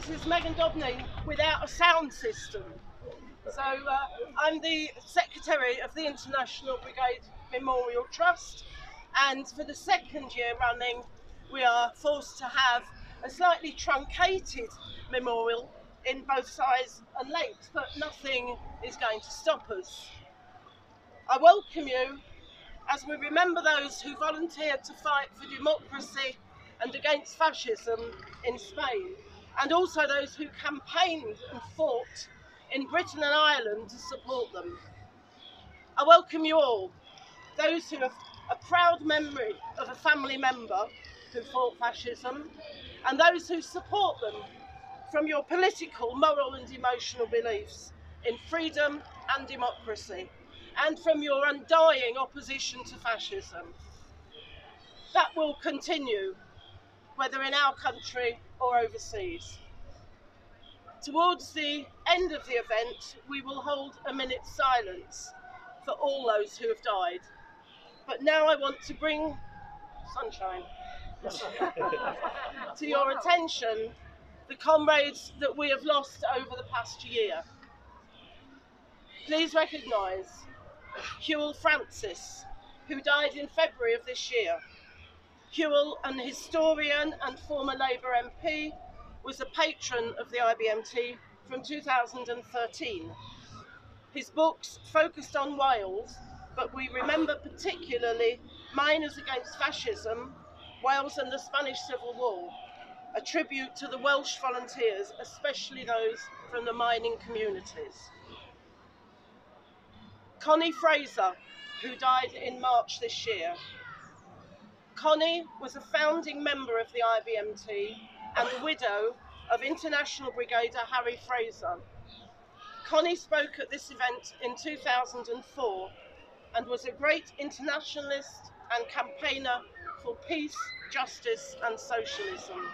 this is Megan Dobney without a sound system. So I'm the Secretary of the International Brigade Memorial Trust, and for the second year running we are forced to have a slightly truncated memorial in both size and length, but nothing is going to stop us. I welcome you as we remember those who volunteered to fight for democracy and against fascism in Spain, and also those who campaigned and fought in Britain and Ireland to support them. I welcome you all, those who have a proud memory of a family member who fought fascism, and those who support them from your political, moral and emotional beliefs in freedom and democracy, and from your undying opposition to fascism. That will continue, whether in our country or overseas. Towards the end of the event, we will hold a minute's silence for all those who have died. But now I want to bring sunshine to your attention the comrades that we have lost over the past year. Please recognise Hewell Francis, who died in February of this year. Hewell, an historian and former Labour MP, was a patron of the IBMT from 2013. His books focused on Wales, but we remember particularly Miners Against Fascism, Wales and the Spanish Civil War, a tribute to the Welsh volunteers, especially those from the mining communities. Connie Fraser, who died in March this year. Connie was a founding member of the IBMT and a widow of International Brigader Harry Fraser. Connie spoke at this event in 2004 and was a great internationalist and campaigner for peace, justice and socialism.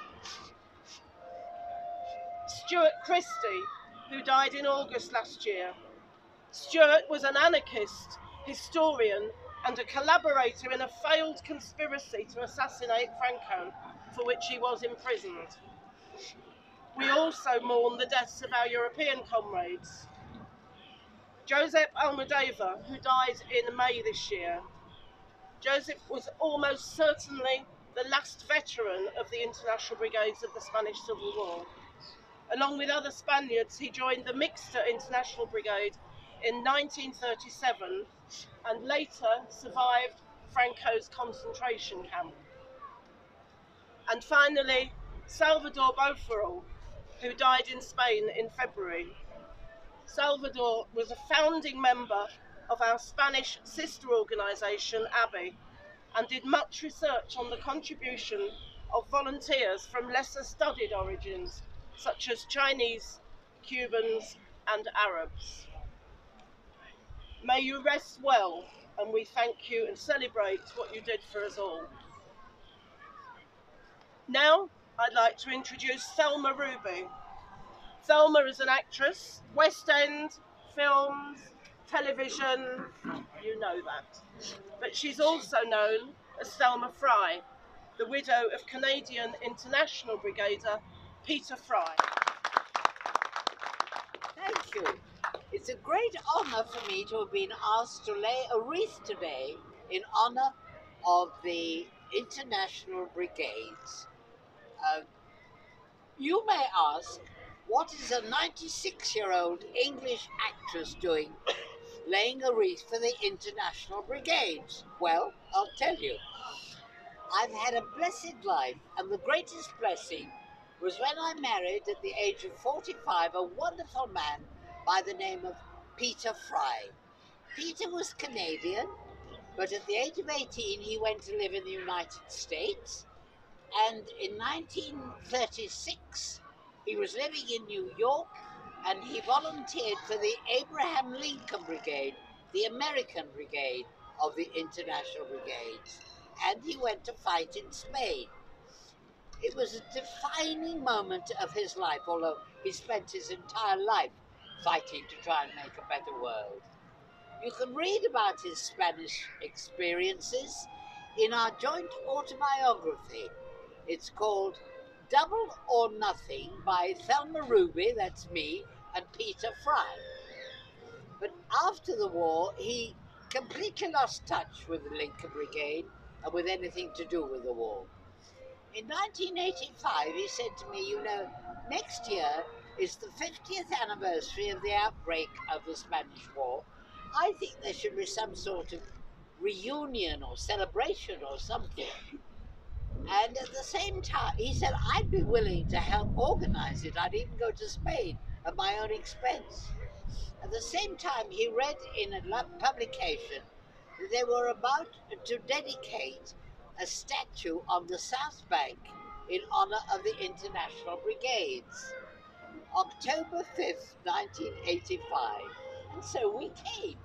Stuart Christie, who died in August last year. Stuart was an anarchist, historian and a collaborator in a failed conspiracy to assassinate Franco, for which he was imprisoned. We also mourn the deaths of our European comrades. Joseph Almadeva, who died in May this year. Joseph was almost certainly the last veteran of the International Brigades of the Spanish Civil War. Along with other Spaniards, he joined the Mixta International Brigade in 1937 and later survived Franco's concentration camp. And finally, Salvador Bofarel, who died in Spain in February. Salvador was a founding member of our Spanish sister organisation, ABBY, and did much research on the contribution of volunteers from lesser studied origins, such as Chinese, Cubans and Arabs. May you rest well, and we thank you and celebrate what you did for us all. Now, I'd like to introduce Thelma Ruby. Thelma is an actress, West End, films, television, you know that. But she's also known as Thelma Frye, the widow of Canadian International Brigader Peter Frye. Thank you. It's a great honour for me to have been asked to lay a wreath today in honour of the International Brigades. You may ask, what is a 96-year-old English actress doing laying a wreath for the International Brigades? Well, I'll tell you. I've had a blessed life, and the greatest blessing was when I married at the age of 45 a wonderful man by the name of Peter Frye. Peter was Canadian, but at the age of 18 he went to live in the United States, and in 1936 he was living in New York, and he volunteered for the Abraham Lincoln Brigade, the American brigade of the International Brigades, and he went to fight in Spain. It was a defining moment of his life, although he spent his entire life fighting to try and make a better world. You can read about his Spanish experiences in our joint autobiography. It's called Double or Nothing by Thelma Ruby, that's me, and Peter Frye. But after the war, he completely lost touch with the Lincoln Brigade and with anything to do with the war. In 1985, he said to me, you know, next year is the 50th anniversary of the outbreak of the Spanish War. I think there should be some sort of reunion or celebration or something. And at the same time, he said, I'd be willing to help organize it. I'd even go to Spain at my own expense. At the same time, he read in a publication that they were about to dedicate a statue on the South Bank in honor of the International Brigades. October 5th, 1985. And so we came.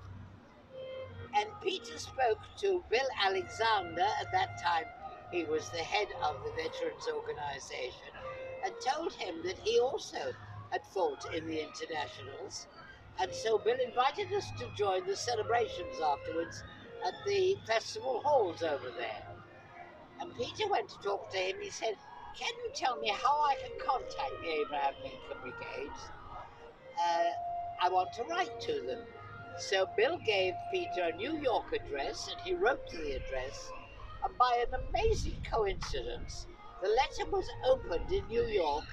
And Peter spoke to Bill Alexander, at that time he was the head of the Veterans Organization, and told him that he also had fought in the internationals. And so Bill invited us to join the celebrations afterwards at the festival halls over there. And Peter went to talk to him. He said, can you tell me how I can contact the Abraham Lincoln Brigades? I want to write to them. So Bill gave Peter a New York address, and he wrote to the address. And by an amazing coincidence, the letter was opened in New York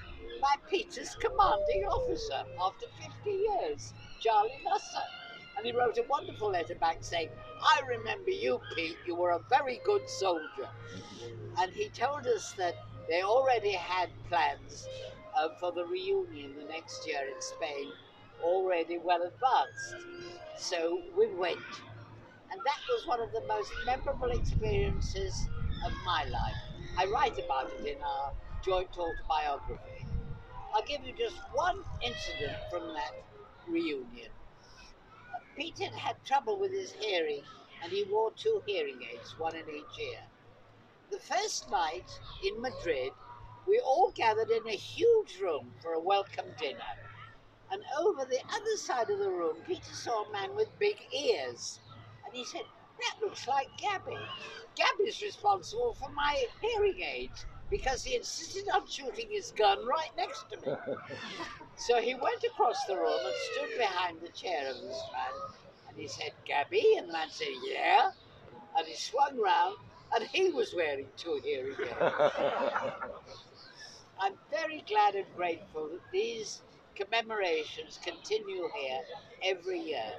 by Peter's commanding officer after 50 years, Charlie Nusser. And he wrote a wonderful letter back saying, I remember you, Pete, you were a very good soldier. And he told us that they already had plans for the reunion the next year in Spain, already well advanced. So we went. And that was one of the most memorable experiences of my life. I write about it in our joint autobiography. I'll give you just one incident from that reunion. Peter had trouble with his hearing, and he wore 2 hearing aids, one in each ear. The first night in Madrid, we all gathered in a huge room for a welcome dinner. And over the other side of the room, Peter saw a man with big ears. And he said, that looks like Gabby. Gabby's responsible for my hearing aids because he insisted on shooting his gun right next to me. So he went across the room and stood behind the chair of this man. And he said, Gabby? And the man said, yeah. And he swung round, and he was wearing 2 hearing aids. I'm very glad and grateful that these commemorations continue here every year,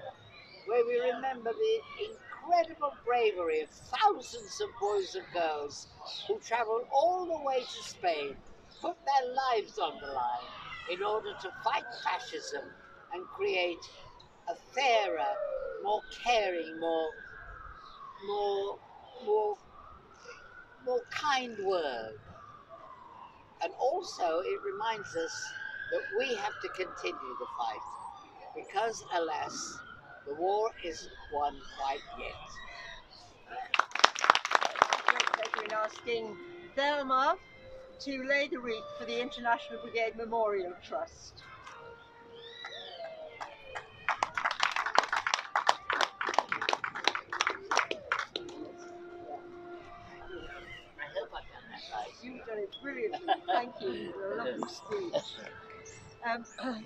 where we remember the incredible bravery of thousands of boys and girls who traveled all the way to Spain, put their lives on the line in order to fight fascism and create a fairer, more caring, more kind world. And also it reminds us that we have to continue the fight because, alas, the war isn't won quite yet. Great pleasure in asking Thelma to lay the wreath for the International Brigade Memorial Trust. I hope I've done that right. You've done it brilliantly. Thank you for a lovely speech.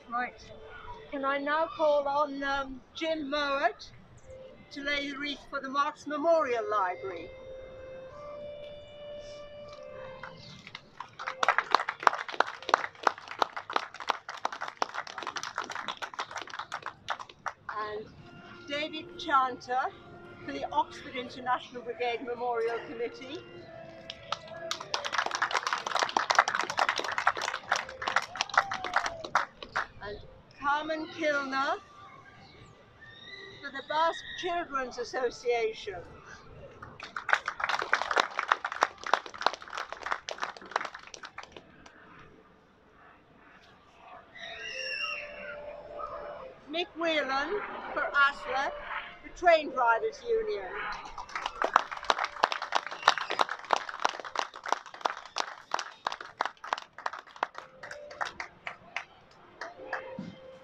Right. Can I now call on Jim Mowat to lay the wreath for the Marx Memorial Library? And David Chanter for the Oxford International Brigade Memorial Committee. And Carmen Kilner for the Basque Children's Association. Mick Whelan for ASLA, the Train Drivers Union.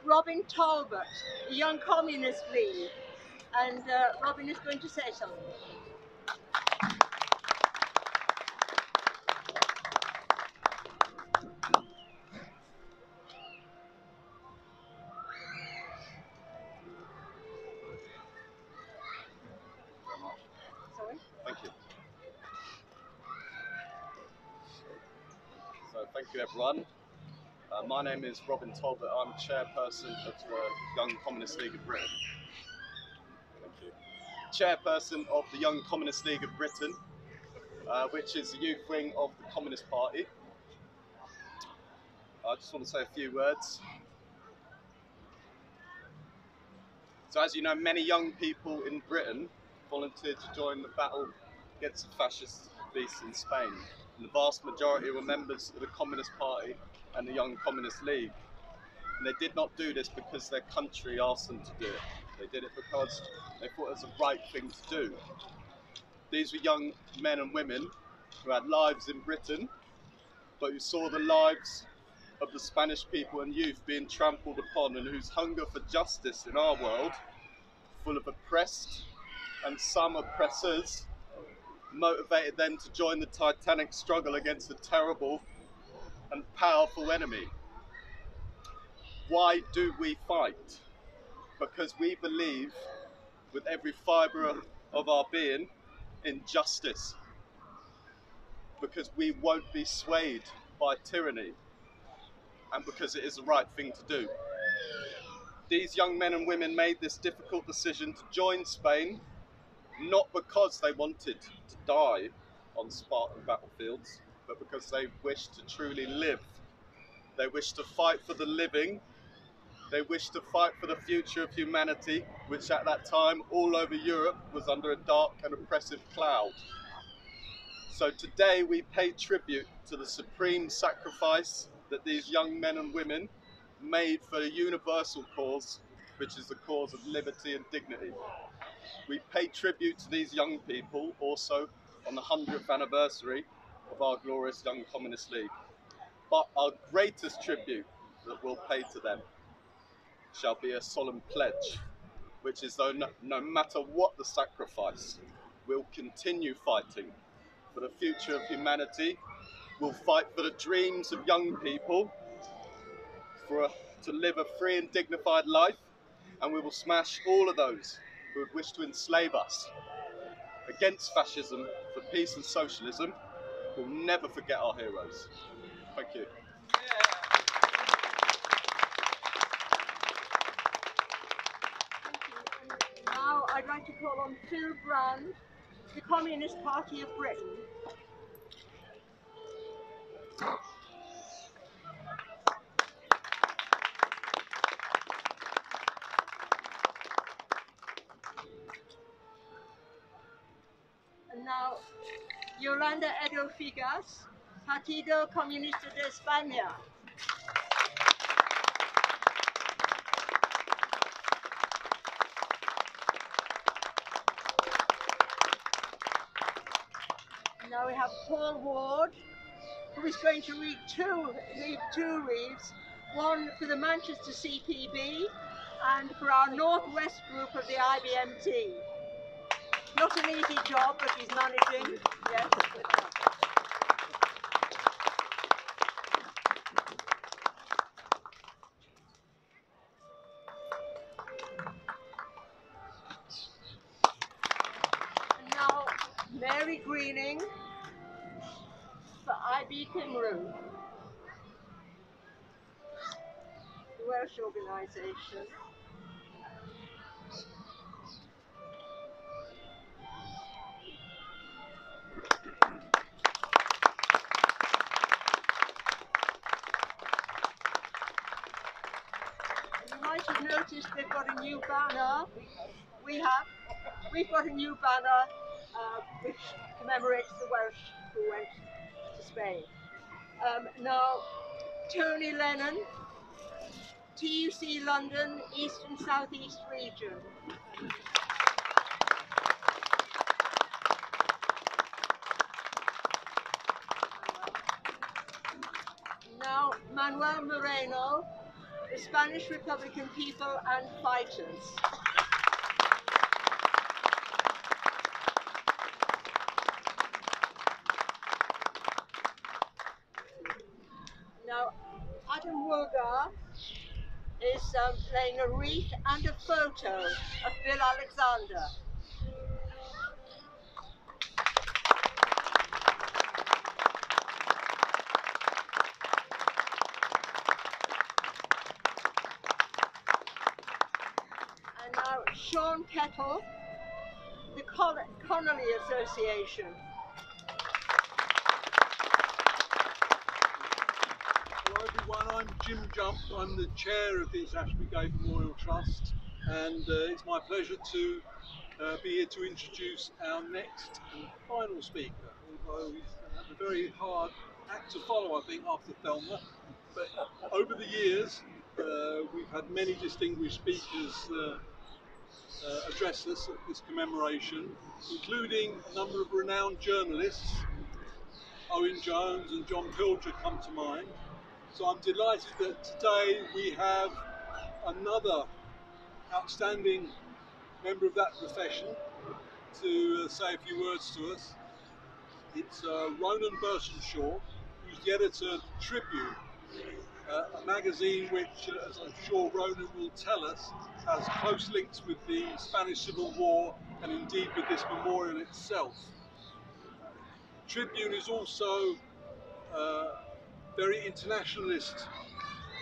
Robin Talbot, the Young Communist League, and Robin is going to say something. Thank you, everyone. My name is Robin Talbot. I'm chairperson of the Young Communist League of Britain. Thank you. Chairperson of the Young Communist League of Britain, which is the youth wing of the Communist Party. I just want to say a few words. So, as you know, many young people in Britain volunteered to join the battle against the fascist beasts in Spain. And the vast majority were members of the Communist Party and the Young Communist League. And they did not do this because their country asked them to do it. They did it because they thought it was the right thing to do. These were young men and women who had lives in Britain, but who saw the lives of the Spanish people and youth being trampled upon, and whose hunger for justice in our world, full of oppressed and some oppressors, motivated them to join the titanic struggle against a terrible and powerful enemy. Why do we fight? Because we believe with every fibre of our being in justice. Because we won't be swayed by tyranny, and because it is the right thing to do. These young men and women made this difficult decision to join Spain, not because they wanted to die on Spartan battlefields, but because they wished to truly live. They wished to fight for the living. They wished to fight for the future of humanity, which at that time all over Europe was under a dark and oppressive cloud. So today we pay tribute to the supreme sacrifice that these young men and women made for a universal cause, which is the cause of liberty and dignity. We pay tribute to these young people also on the 100th anniversary of our glorious Young Communist League. But our greatest tribute that we'll pay to them shall be a solemn pledge, which is though no matter what the sacrifice, we'll continue fighting for the future of humanity. We'll fight for the dreams of young people, to live a free and dignified life, and we will smash all of those who would wish to enslave us. Against fascism, for peace and socialism, we'll never forget our heroes. Thank you. Now I'd like to call on Phil Brand, the Communist Party of Britain. And now Yolanda Edo Figas, Partido Comunista de España. Now we have Paul Ward, who is going to read two wreaths, one for the Manchester CPB and for our Northwest group of the IBMT. Not an easy job, but he's managing, yes. And now Mary Greening for IB Cymru, the Welsh organisation. You might have noticed they've got a new banner. We've got a new banner which commemorates the Welsh who went to Spain. Now, Tony Lennon, TUC London, East and South East region. Now, Manuel Moreno, the Spanish Republican people and fighters. Now, Adam Wogar is playing a wreath and a photo of Bill Alexander. Sean Kettle, the Connolly Association. Hello everyone, I'm Jim Jump. I'm the chair of the International Brigade Memorial Trust, and it's my pleasure to be here to introduce our next and final speaker, although he's a very hard act to follow, I think, after Thelma. But over the years, we've had many distinguished speakers address us at this commemoration, including a number of renowned journalists. Owen Jones and John Pilger come to mind. So I'm delighted that today we have another outstanding member of that profession to say a few words to us. It's Ronan Burtenshaw, who's the editor of Tribune, a magazine which, as I'm sure Ronan will tell us, has close links with the Spanish Civil War and indeed with this memorial itself. Tribune is also very internationalist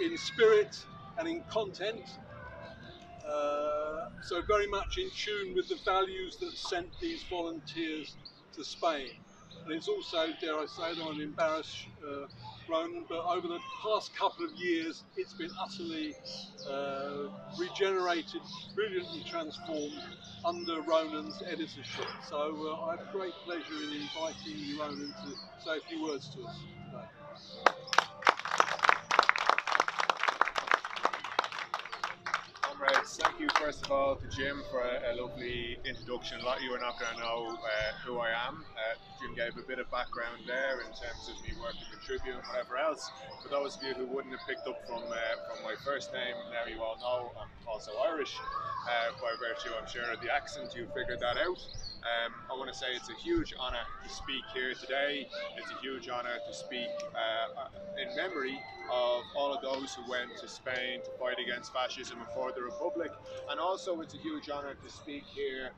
in spirit and in content, so very much in tune with the values that sent these volunteers to Spain. And it's also, dare I say, I don't want to embarrass Ronan, but over the past couple of years it's been utterly regenerated, brilliantly transformed under Ronan's editorship. So I have great pleasure in inviting you, Ronan, to say a few words to us today. Comrades, thank you first of all to Jim for a lovely introduction. A lot of you are not going to know who I am. Jim gave a bit of background there in terms of me working with Tribune and whatever else. For those of you who wouldn't have picked up from my first name, now you all know I'm also Irish. By virtue, I'm sure, of the accent, you figured that out. I want to say it's a huge honour to speak here today. It's a huge honour to speak in memory of all of those who went to Spain to fight against fascism and for the Republic. And also it's a huge honour to speak here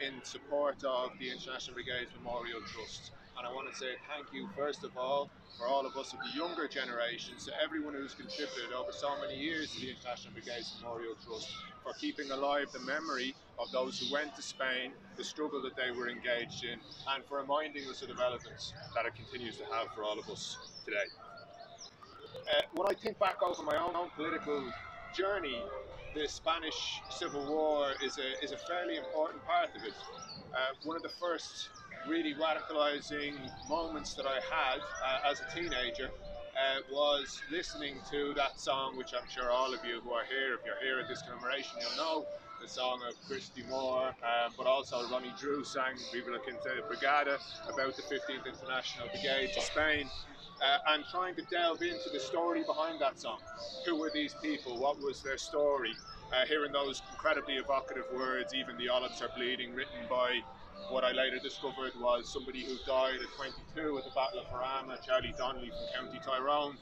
in support of the International Brigade Memorial Trust. And I want to say thank you first of all for all of us of the younger generations, to everyone who's contributed over so many years to the International Brigade Memorial Trust, for keeping alive the memory of those who went to Spain, the struggle that they were engaged in, and for reminding us of the relevance that it continues to have for all of us today. When I think back over my own political journey, the Spanish Civil War is a fairly important part of it. One of the first really radicalizing moments that I had as a teenager was listening to that song, which I'm sure all of you who are here, if you're here at this commemoration, you'll know the song of Christy Moore, but also Ronnie Drew sang Viva la Quinta Brigada about the 15th International Brigade to Spain. And trying to delve into the story behind that song. Who were these people? What was their story? Hearing those incredibly evocative words, even the olives are bleeding, written by what I later discovered was somebody who died at 22 at the Battle of Jarama, Charlie Donnelly from County Tyrone.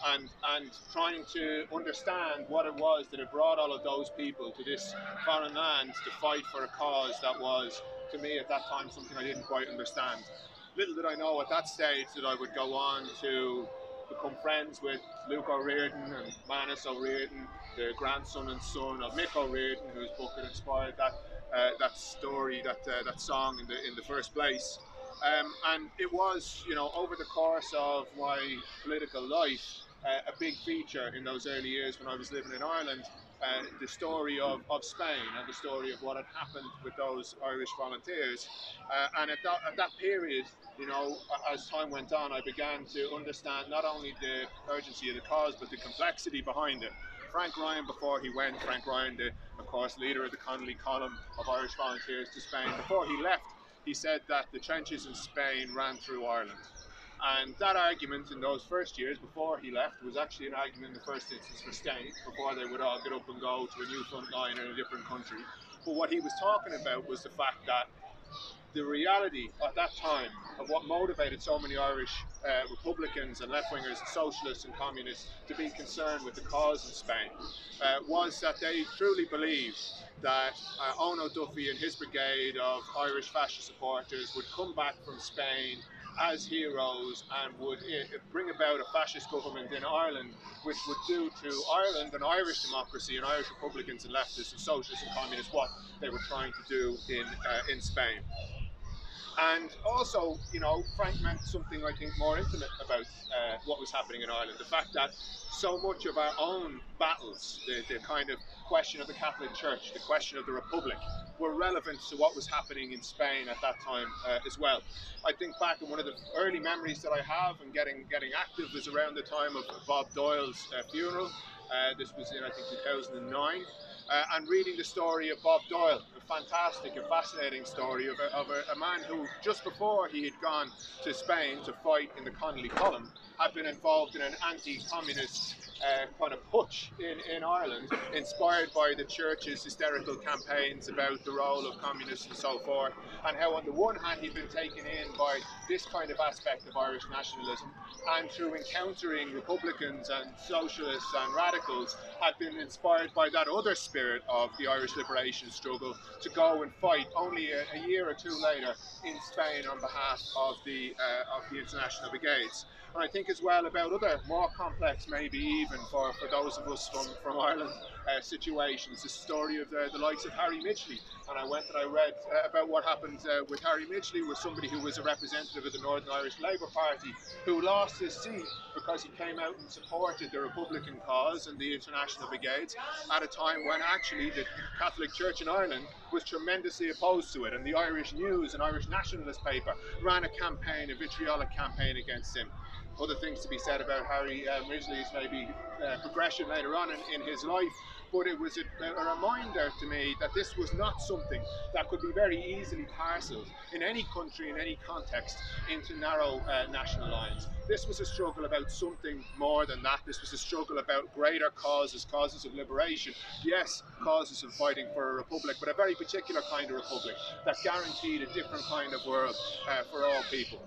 And trying to understand what it was that had brought all of those people to this foreign land to fight for a cause that was, to me at that time, something I didn't quite understand. Little did I know at that stage that I would go on to become friends with Luke O'Riordan and Manus O'Riordan, the grandson and son of Mick O'Riordan, whose book had inspired that story, that song in the first place. And it was, you know, over the course of my political life, a big feature in those early years when I was living in Ireland. The story of Spain and the story of what had happened with those Irish volunteers. And at that period, you know, as time went on, I began to understand not only the urgency of the cause, but the complexity behind it. Frank Ryan, before he went, Frank Ryan, of course, leader of the Connolly column of Irish volunteers to Spain, before he left, he said that the trenches in Spain ran through Ireland. And that argument in those first years, before he left, was actually an argument in the first instance for staying, before they would all get up and go to a new front line in a different country. But what he was talking about was the fact that the reality at that time of what motivated so many Irish Republicans and left-wingers and socialists and communists to be concerned with the cause in Spain was that they truly believed that Ono Duffy and his brigade of Irish fascist supporters would come back from Spain as heroes and would bring about a fascist government in Ireland, which would do to Ireland and Irish democracy and Irish Republicans and leftists and socialists and communists what they were trying to do in Spain. And also, you know, Frank meant something I think more intimate about what was happening in Ireland. The fact that so much of our own battles, the kind of question of the Catholic Church, the question of the Republic, were relevant to what was happening in Spain at that time as well. I think back, and one of the early memories that I have and getting active was around the time of Bob Doyle's funeral. This was in, I think, 2009. And reading the story of Bob Doyle, a fantastic and fascinating story of a man who, just before he had gone to Spain to fight in the Connolly column, had been involved in an anti-communist kind of putsch in Ireland, inspired by the church's hysterical campaigns about the role of communists and so forth, and how on the one hand he'd been taken in by this kind of aspect of Irish nationalism, and through encountering Republicans and socialists and radicals had been inspired by that other spirit of the Irish liberation struggle to go and fight only a year or two later in Spain on behalf of the International Brigades. And I think as well about other more complex, maybe even for those of us from Ireland, situations. The story of the likes of Harry Midgley. And I went and I read about what happened with Harry Midgley, was somebody who was a representative of the Northern Irish Labour Party who lost his seat because he came out and supported the Republican cause and the International Brigades at a time when actually the Catholic Church in Ireland was tremendously opposed to it. And the Irish News, an Irish nationalist paper, ran a campaign, a vitriolic campaign against him. Other things to be said about Harry Midgley's maybe progression later on in his life, but it was a reminder to me that this was not something that could be very easily parcelled in any country, in any context, into narrow national lines. This was a struggle about something more than that. This was a struggle about greater causes, causes of liberation, yes, causes of fighting for a republic, but a very particular kind of republic that guaranteed a different kind of world for all people.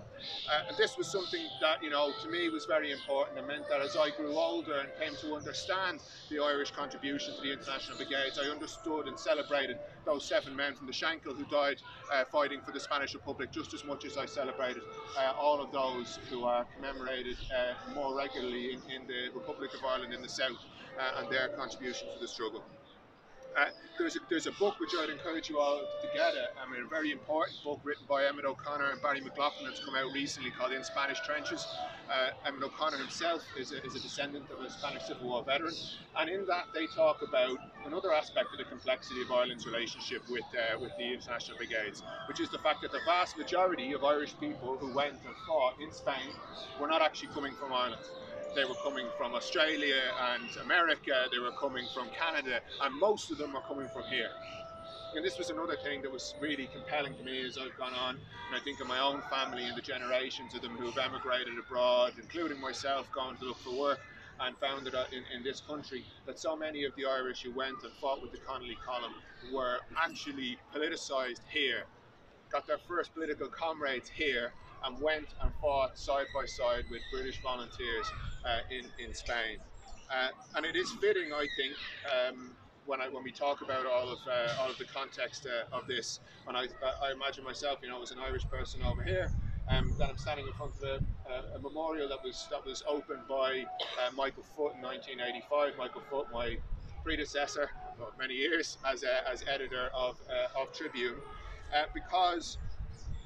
And this was something that, you know, to me was very important. It meant that as I grew older and came to understand the Irish contribution to the International Brigades, I understood and celebrated those 7 men from the Shankill who died fighting for the Spanish Republic just as much as I celebrated all of those who are commemorated more regularly in the Republic of Ireland in the south and their contribution to the struggle. There's a book which I'd encourage you all to get, a very important book written by Emmett O'Connor and Barry McLaughlin that's come out recently called In Spanish Trenches. Emmett O'Connor himself is a descendant of a Spanish Civil War veteran, and in that they talk about another aspect of the complexity of Ireland's relationship with the International Brigades, which is the fact that the vast majority of Irish people who went and fought in Spain were not actually coming from Ireland. They were coming from Australia and America, they were coming from Canada, and most of them were coming from here. And this was another thing that was really compelling to me as I've gone on, and I think of my own family and the generations of them who've emigrated abroad, including myself going to look for work, and found that in this country that so many of the Irish who went and fought with the Connolly column were actually politicised here, got their first political comrades here, and went and fought side by side with British volunteers in Spain. And it is fitting, I think, when we talk about all of the context of this, and I imagine myself, you know, as an Irish person over here, that I'm standing in front of a memorial that was opened by Michael Foot in 1985. Michael Foot, my predecessor for many years as editor of Tribune, because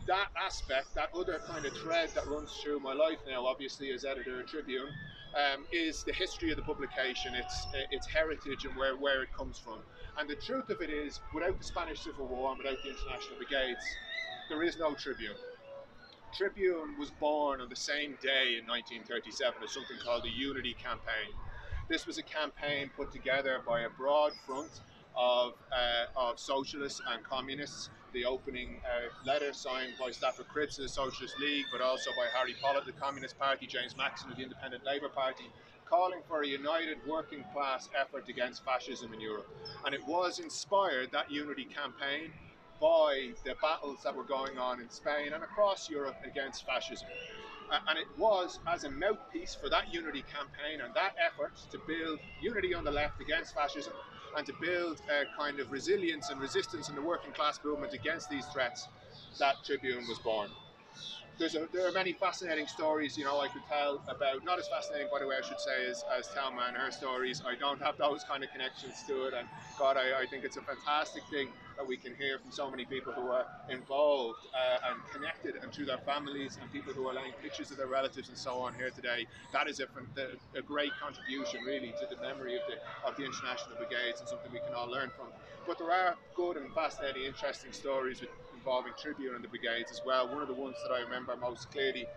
that aspect, that other kind of thread that runs through my life now, obviously as editor of Tribune, is the history of the publication, its heritage and where it comes from. And the truth of it is, without the Spanish Civil War and without the International Brigades, there is no Tribune. Tribune was born on the same day in 1937 as something called the Unity Campaign. This was a campaign put together by a broad front of socialists and communists. The opening letter signed by Stafford Cripps of the Socialist League, but also by Harry Pollitt of the Communist Party, James Maxson of the Independent Labour Party, calling for a united working class effort against fascism in Europe. And it was inspired, that Unity Campaign, by the battles that were going on in Spain and across Europe against fascism. And it was as a mouthpiece for that Unity Campaign and that effort to build unity on the left against fascism and to build a kind of resilience and resistance in the working class movement against these threats that Tribune was born. there are many fascinating stories, you know, I could tell about, not as fascinating, by the way, I should say, as Thelma and her stories. I don't have those kind of connections to it, and God, I think it's a fantastic thing that we can hear from so many people who are involved and connected, and through their families, and people who are laying pictures of their relatives and so on here today. That is a great contribution, really, to the memory of the International Brigades, and something we can all learn from. But there are good and fascinating, interesting stories involving Tribune and the brigades as well. One of the ones that I remember most clearly,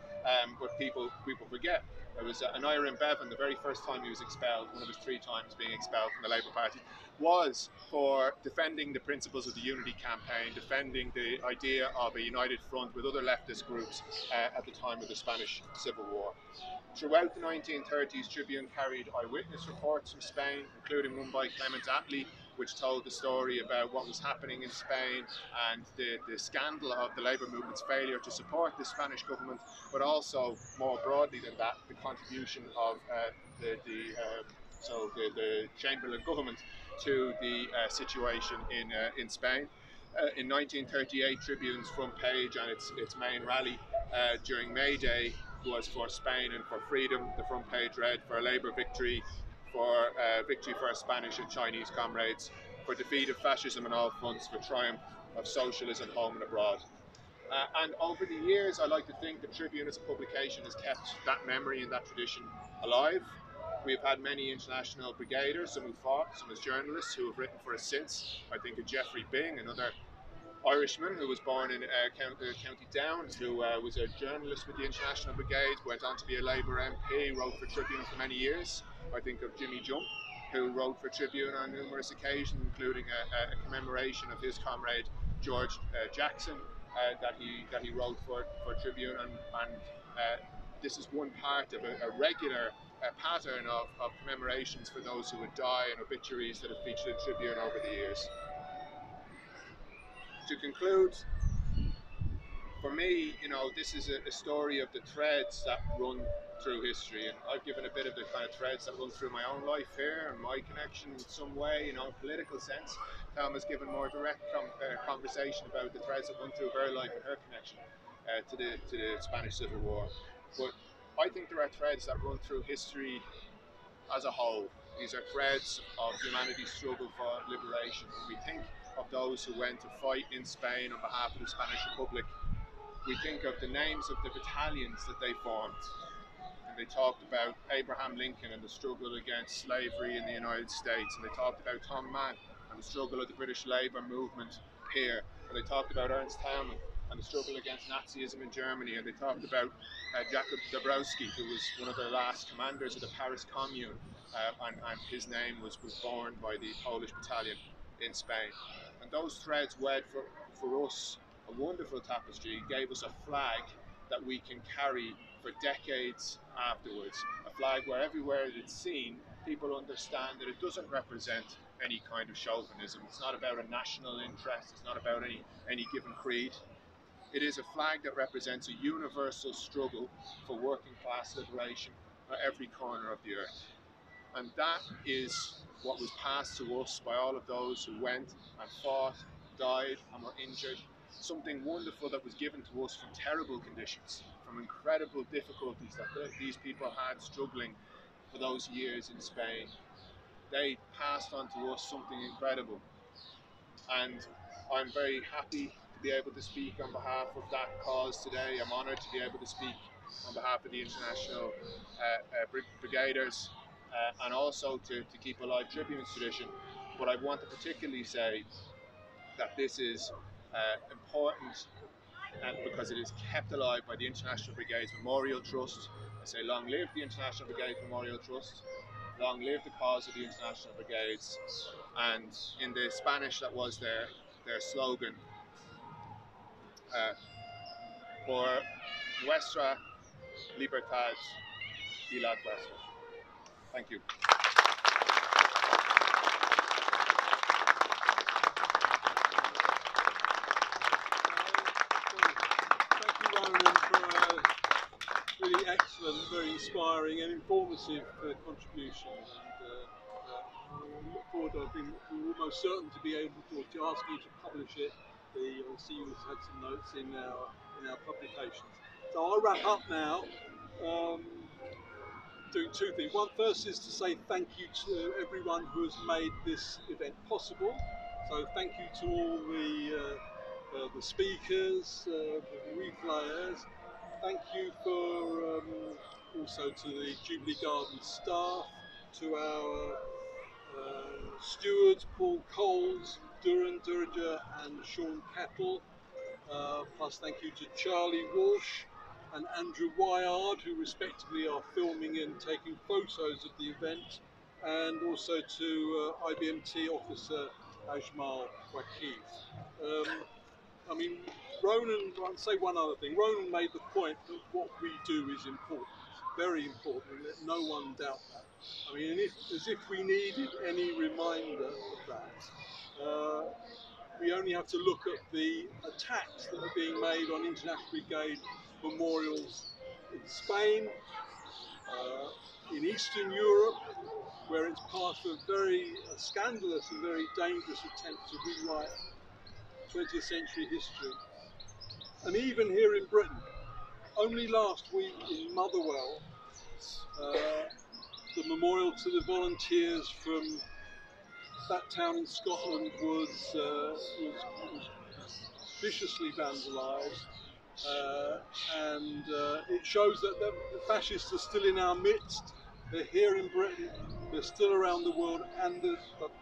but people forget, there was an Ira Bevan, the very first time he was expelled, one of his 3 times being expelled from the Labour Party, was for defending the principles of the Unity Campaign, defending the idea of a united front with other leftist groups at the time of the Spanish Civil War. Throughout the 1930s, Tribune carried eyewitness reports from Spain, including one by Clement Attlee, which told the story about what was happening in Spain and the scandal of the Labour movement's failure to support the Spanish government, but also, more broadly than that, the contribution of the Chamberlain government to the situation in Spain. In 1938, Tribune's front page and its main rally during May Day was for Spain and for freedom. The front page read, "For a Labour victory, for victory for our Spanish and Chinese comrades, for defeat of fascism on all fronts, for triumph of socialism home and abroad." And over the years, I like to think the Tribune as a publication has kept that memory and that tradition alive. We've had many international brigaders, some who fought, some as journalists who have written for us since. I think of Geoffrey Byng, another Irishman who was born in County Down, who was a journalist with the International Brigade, went on to be a Labour MP, wrote for Tribune for many years. I think of Jimmy Jump, who wrote for Tribune on numerous occasions, including a commemoration of his comrade George Jackson that he wrote for Tribune, and this is one part of a regular pattern of commemorations for those who would die and obituaries that have featured in Tribune over the years. To conclude, for me, you know, this is a story of the threads that run through history, and I've given a bit of the kind of threads that run through my own life here and my connection in some way, you know, in political sense. Thelma's given more direct conversation about the threads that run through her life and her connection to the Spanish Civil War. But I think there are threads that run through history as a whole. These are threads of humanity's struggle for liberation. When we think of those who went to fight in Spain on behalf of the Spanish Republic, we think of the names of the battalions that they formed. And they talked about Abraham Lincoln and the struggle against slavery in the United States. And they talked about Tom Mann and the struggle of the British Labour movement here. And they talked about Ernst Thälmann and the struggle against Nazism in Germany. And they talked about Jacob Dabrowski, who was one of the last commanders of the Paris Commune. And his name was borne by the Polish battalion in Spain. And those threads wed for us a wonderful tapestry, gave us a flag that we can carry for decades afterwards. A flag where everywhere it's seen, people understand that it doesn't represent any kind of chauvinism. It's not about a national interest. It's not about any given creed. It is a flag that represents a universal struggle for working class liberation at every corner of the earth. And that is what was passed to us by all of those who went and fought, died and were injured. Something wonderful that was given to us from terrible conditions, from incredible difficulties that these people had struggling for those years in Spain. They passed on to us something incredible. And I'm very happy to be able to speak on behalf of that cause today. I'm honoured to be able to speak on behalf of the International Brigaders and also to keep alive Tribune's tradition. But I want to particularly say that this is important because it is kept alive by the International Brigades Memorial Trust. I say long live the International Brigade Memorial Trust, long live the cause of the International Brigades, and in the Spanish that was their slogan, por nuestra libertad y la nuestra. Thank you. Really excellent, very inspiring and informative contribution. And we look forward to, I think we're almost certain to be able to ask you to publish it. I see you've had some notes in our in our publications. So I'll wrap up now, doing two things. One, first is to say thank you to everyone who has made this event possible. So thank you to all the speakers, the wreath layers. Thank you for also to the Jubilee Garden staff, to our stewards, Paul Coles, Duran Durja and Sean Kettle. Plus thank you to Charlie Walsh and Andrew Wyard, who respectively are filming and taking photos of the event, and also to IBMT officer Ajmal Waqif. I mean, Ronan, I'll say one other thing. Ronan made the point that what we do is important, very important, let no one doubt that. I mean, as if we needed any reminder of that. We only have to look at the attacks that are being made on International Brigade memorials in Spain, in Eastern Europe, where it's part of a very scandalous and very dangerous attempt to rewrite 20th century history. And even here in Britain, only last week in Motherwell, the memorial to the volunteers from that town in Scotland was viciously vandalised, and it shows that the fascists are still in our midst. They're here in Britain, they're still around the world, and the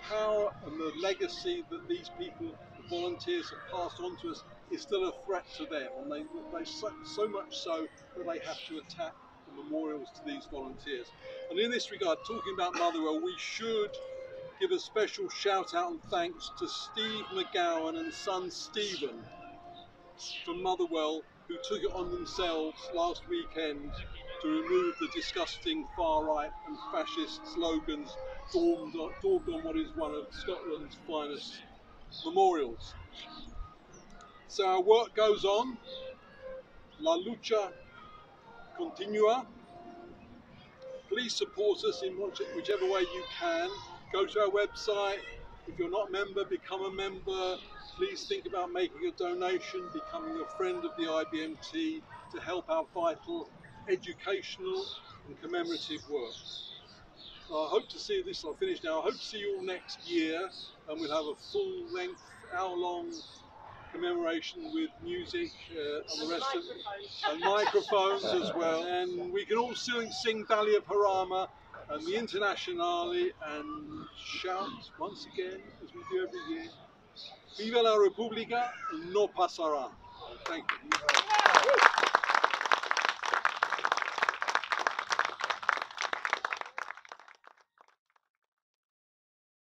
power and the legacy that these people, the volunteers, have passed on to us is still a threat to them, and they so much so that they have to attack the memorials to these volunteers. And in this regard, talking about Motherwell, we should give a special shout out and thanks to Steve McGowan and son Stephen from Motherwell, who took it on themselves last weekend to remove the disgusting far-right and fascist slogans daubed on what is one of Scotland's finest memorials. So our work goes on. La lucha continua. Please support us in whichever way you can. Go to our website. If you're not a member, become a member. Please think about making a donation, becoming a friend of the IBMT to help our vital educational and commemorative work. I hope to see this, I'll finish now, I hope to see you all next year, and we'll have a full-length, hour-long commemoration with music and the rest of it, and microphones as well, and we can all sing Dalia Parama and the Internationale and shout once again, as we do every year, Viva la Repubblica, no pasará. Thank you.